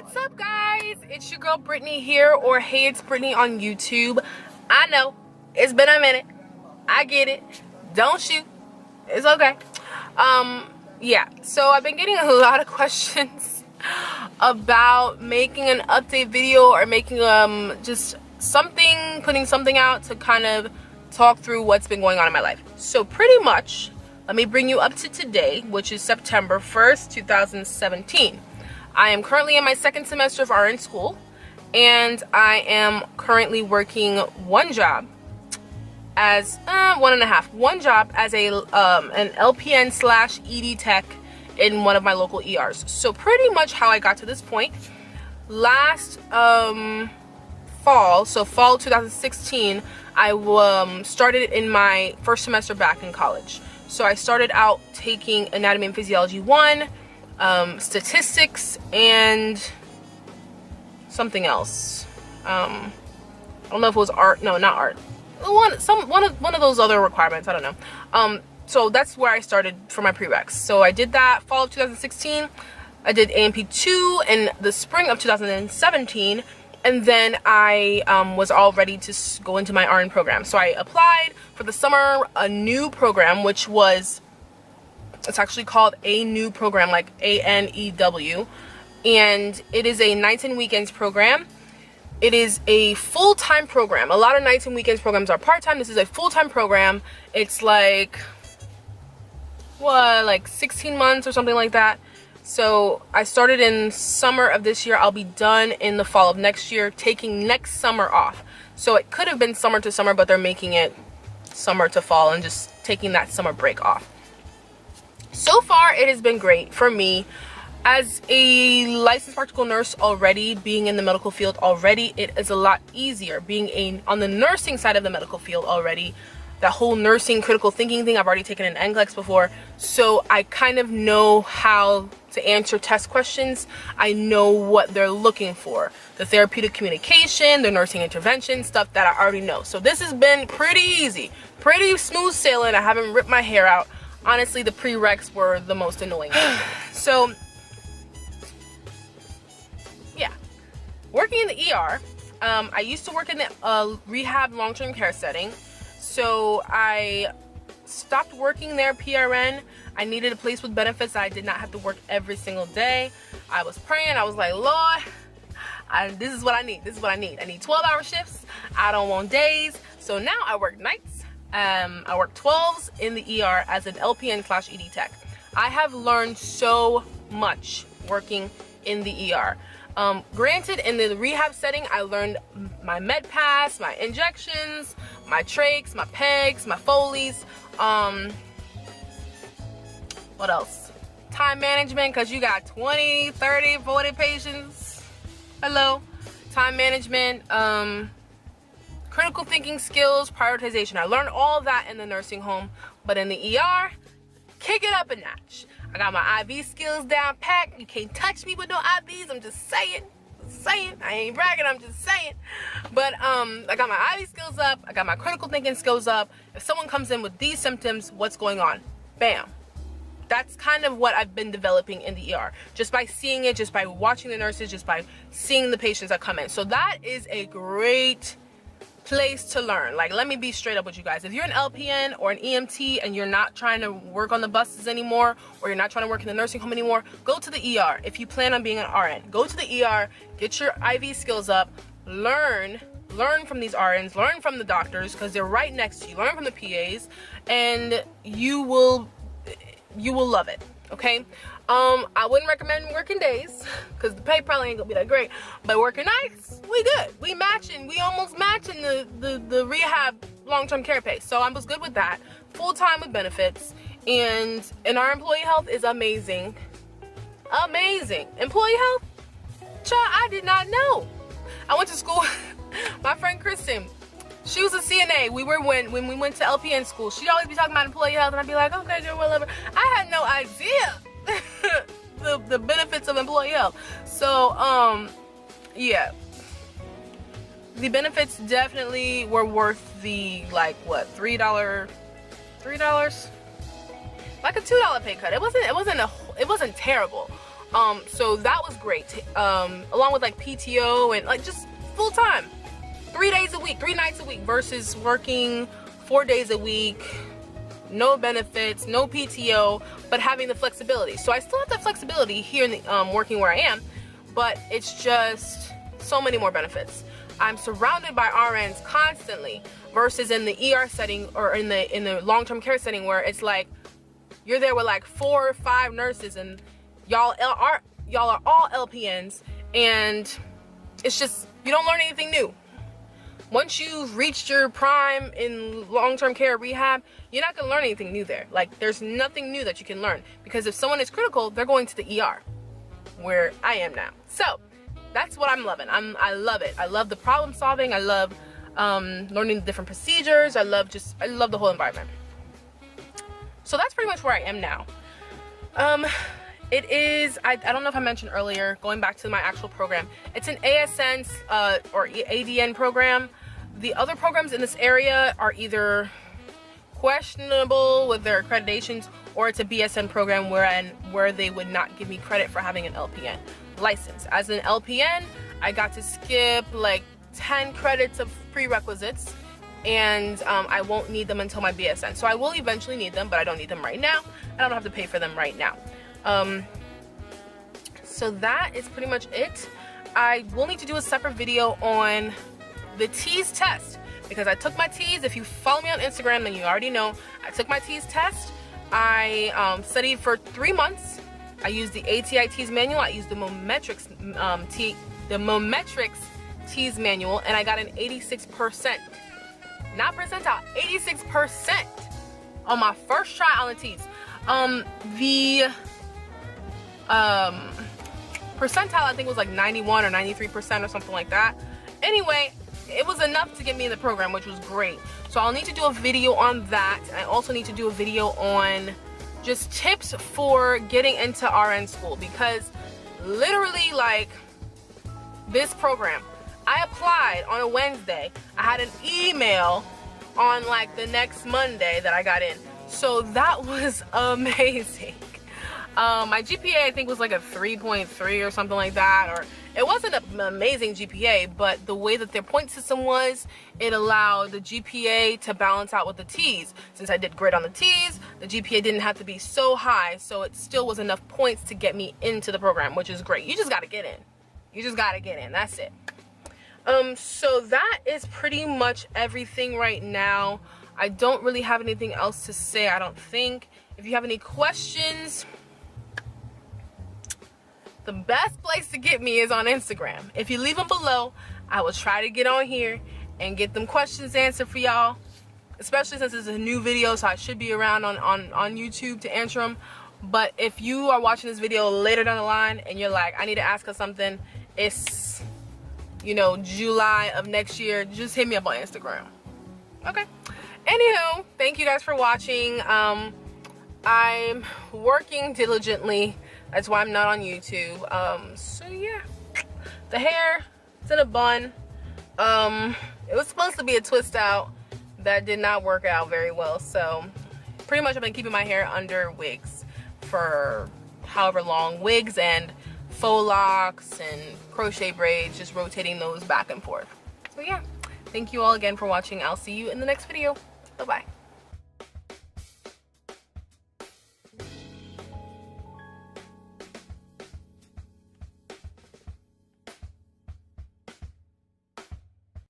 What's up, guys? It's your girl Brittany here, or Hey It's Brittney on YouTube. I know it's been a minute. I get it. Don't shoot. It's okay. Yeah. So I've been getting a lot of questions about making an update video or making just something, putting something out to kind of talk through what's been going on in my life. So pretty much, let me bring you up to today, which is September 1st, 2017. I am currently in my second semester of RN school, and I am currently working one job as one job as a an LPN / ED tech in one of my local ERs. So pretty much how I got to this point. Last fall, so fall 2016, I started in my first semester back in college. So I started out taking Anatomy and Physiology 1, statistics, and something else. I don't know if it was art. No, not art. One of those other requirements. I don't know. So that's where I started for my prereqs. So I did that fall of 2016. I did AMP 2 in the spring of 2017, and then I was all ready to go into my RN program. So I applied for the summer a new program, which was, it's actually called a new program, like ANEW, and it is a nights and weekends program. It is a full-time program. A lot of nights and weekends programs are part-time. This is a full-time program. It's like, what, like 16 months or something like that. So I started in summer of this year. I'll be done in the fall of next year, taking next summer off. So it could have been summer to summer, but they're making it summer to fall and just taking that summer break off. So far, it has been great for me. As a licensed practical nurse already, being in the medical field already, it is a lot easier. Being on the nursing side of the medical field already, that whole nursing critical thinking thing, I've already taken an NCLEX before, so I kind of know how to answer test questions. I know what they're looking for. The therapeutic communication, the nursing intervention, stuff that I already know. So this has been pretty easy, pretty smooth sailing. I haven't ripped my hair out. Honestly, the prereqs were the most annoying. So, yeah. Working in the ER, I used to work in the rehab long-term care setting. So I stopped working there, PRN. I needed a place with benefits. I did not have to work every single day. I was praying. I was like, Lord, this is what I need. This is what I need. I need 12-hour shifts. I don't want days. So now I work nights. I work 12s in the ER as an LPN / ED tech. I have learned so much working in the ER. Granted, in the rehab setting, I learned my med pass, my injections, my trachs, my pegs, my Foleys. What else? Time management, because you got 20, 30, 40 patients. Hello. Time management, critical thinking skills, prioritization. I learned all that in the nursing home, but in the ER, kick it up a notch. I got my IV skills down packed. You can't touch me with no IVs. I'm just saying. I ain't bragging. I'm just saying. But I got my IV skills up. I got my critical thinking skills up. If someone comes in with these symptoms, what's going on? Bam. That's kind of what I've been developing in the ER. Just by seeing it, just by watching the nurses, just by seeing the patients that come in. So that is a great place to learn. Like, let me be straight up with you guys. If you're an LPN or an EMT and you're not trying to work on the buses anymore, or you're not trying to work in the nursing home anymore, go to the ER. If you plan on being an RN, go to the ER, get your IV skills up, learn from these RNs, learn from the doctors, because they're right next to you, learn from the PAs, and you will love it. Okay. I wouldn't recommend working days because the pay probably ain't gonna be that great, but working nights, we good. We almost matching the rehab long-term care pay. So I was good with that. Full-time with benefits, and our employee health is amazing. Amazing. Employee health? Child, I did not know. I went to school, my friend Kristen, she was a CNA. When we went to LPN school, she'd always be talking about employee health, and I'd be like, okay, girl, whatever. I had no idea the benefits of employee health. So yeah, the benefits definitely were worth the, like, what, $3 like a $2 pay cut. It wasn't terrible. So that was great, along with like PTO and like just full time, 3 days a week, 3 nights a week, versus working 4 days a week, no benefits, no PTO, but having the flexibility. So I still have that flexibility here in the, working where I am, but it's just so many more benefits. I'm surrounded by RNs constantly, versus in the ER setting or in the long-term care setting where it's like you're there with like 4 or 5 nurses and y'all are all LPNs, and it's just, you don't learn anything new. Once you've reached your prime in long-term care rehab, you're not gonna learn anything new there. Like, there's nothing new that you can learn, because if someone is critical, they're going to the ER, where I am now. So that's what I'm loving. I love it. I love the problem solving. I love learning the different procedures. I love the whole environment. So that's pretty much where I am now. It is, I don't know if I mentioned earlier, going back to my actual program, it's an ASN or ADN program. The other programs in this area are either questionable with their accreditations, or it's a BSN program where they would not give me credit for having an LPN license. As an LPN, I got to skip like 10 credits of prerequisites, and I won't need them until my BSN. So I will eventually need them, but I don't need them right now, and I don't have to pay for them right now. So that is pretty much it. I will need to do a separate video on the TEAS test, because I took my TEAS. If you follow me on Instagram, then you already know I took my TEAS test. I studied for 3 months. I used the ATI TEAS manual. I used the Mometrics TEAS manual, and I got an 86%, not percentile, 86% on my first try on the TEAS. The percentile I think was like 91 or 93% or something like that. Anyway, it was enough to get me in the program, which was great. So I'll need to do a video on that. I also need to do a video on just tips for getting into RN school, because literally, like, this program, I applied on a Wednesday. I had an email on like the next Monday that I got in. So that was amazing. My GPA I think was like a 3.3 or something like that, or it wasn't an amazing GPA, but the way that their point system was, it allowed the GPA to balance out with the TEAS. Since I did great on the TEAS, the GPA didn't have to be so high, so it still was enough points to get me into the program, which is great. You just gotta get in. You just gotta get in, that's it. So that is pretty much everything right now. I don't really have anything else to say, I don't think. If you have any questions, the best place to get me is on Instagram. If you leave them below, I will try to get on here and get them questions answered for y'all, especially since it's a new video, so I should be around on YouTube to answer them. But if you are watching this video later down the line and you're like, I need to ask her something, it's, you know, July of next year, just hit me up on Instagram. Okay. Anywho, thank you guys for watching. I'm working diligently. That's why I'm not on YouTube. So yeah, the hair, it's in a bun. It was supposed to be a twist out. That did not work out very well. So pretty much I've been keeping my hair under wigs for however long. Wigs and faux locks and crochet braids, just rotating those back and forth. So yeah, thank you all again for watching. I'll see you in the next video. Bye-bye.